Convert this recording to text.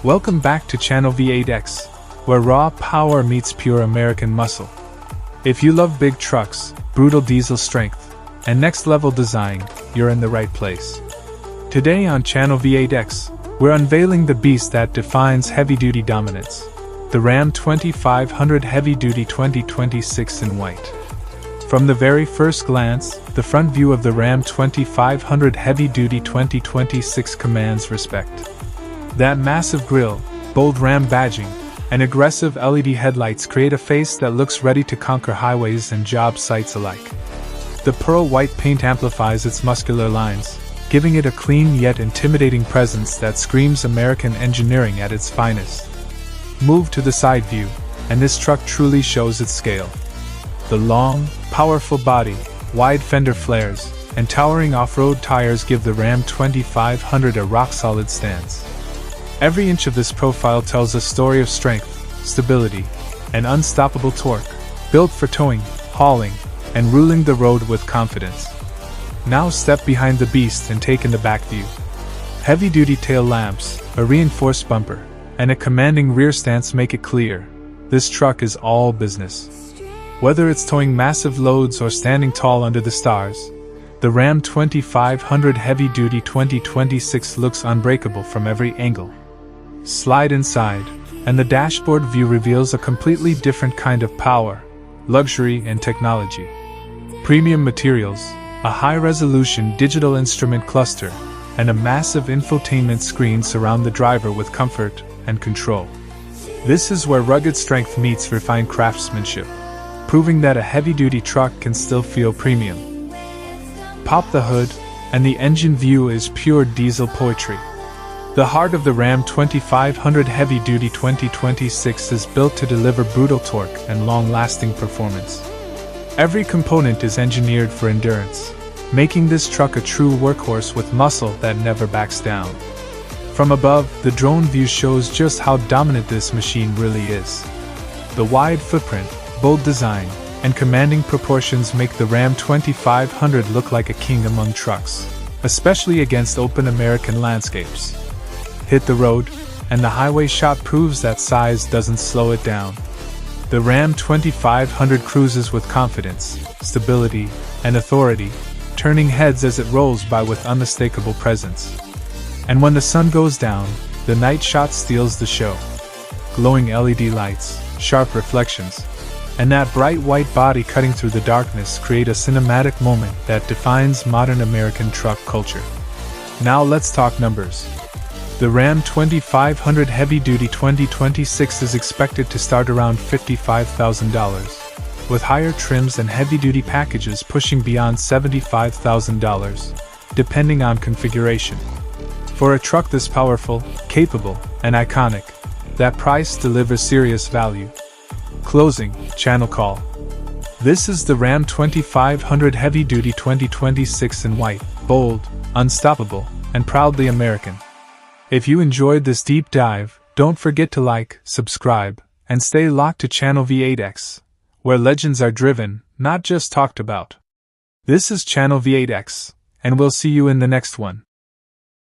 Welcome back to Channel V8X, where raw power meets pure American muscle. If you love big trucks, brutal diesel strength, and next-level design, you're in the right place. Today on Channel V8X, we're unveiling the beast that defines heavy-duty dominance, the Ram 2500 Heavy Duty 2026 in white. From the very first glance, the front view of the Ram 2500 Heavy Duty 2026 commands respect. That massive grille, bold Ram badging, and aggressive LED headlights create a face that looks ready to conquer highways and job sites alike. The pearl white paint amplifies its muscular lines, giving it a clean yet intimidating presence that screams American engineering at its finest. Move to the side view, and this truck truly shows its scale. The long, powerful body, wide fender flares, and towering off-road tires give the Ram 2500 a rock-solid stance. Every inch of this profile tells a story of strength, stability, and unstoppable torque, built for towing, hauling, and ruling the road with confidence. Now step behind the beast and take in the back view. Heavy-duty tail lamps, a reinforced bumper, and a commanding rear stance make it clear, this truck is all business. Whether it's towing massive loads or standing tall under the stars, the Ram 2500 Heavy Duty 2026 looks unbreakable from every angle. Slide inside, and the dashboard view reveals a completely different kind of power, luxury, and technology. Premium materials, a high-resolution digital instrument cluster, and a massive infotainment screen surround the driver with comfort and control. This is where rugged strength meets refined craftsmanship, proving that a heavy-duty truck can still feel premium. Pop the hood, and the engine view is pure diesel poetry. The heart of the Ram 2500 Heavy Duty 2026 is built to deliver brutal torque and long-lasting performance. Every component is engineered for endurance, making this truck a true workhorse with muscle that never backs down. From above, the drone view shows just how dominant this machine really is. The wide footprint, bold design, and commanding proportions make the Ram 2500 look like a king among trucks, especially against open American landscapes. Hit the road, and the highway shot proves that size doesn't slow it down. The Ram 2500 cruises with confidence, stability, and authority, turning heads as it rolls by with unmistakable presence. And when the sun goes down, the night shot steals the show. Glowing LED lights, sharp reflections, and that bright white body cutting through the darkness create a cinematic moment that defines modern American truck culture. Now let's talk numbers. The Ram 2500 Heavy Duty 2026 is expected to start around $55,000, with higher trims and heavy-duty packages pushing beyond $75,000, depending on configuration. For a truck this powerful, capable, and iconic, that price delivers serious value. Closing, channel call. This is the Ram 2500 Heavy Duty 2026 in white, bold, unstoppable, and proudly American. If you enjoyed this deep dive, don't forget to like, subscribe, and stay locked to Channel V8X, where legends are driven, not just talked about. This is Channel V8X, and we'll see you in the next one.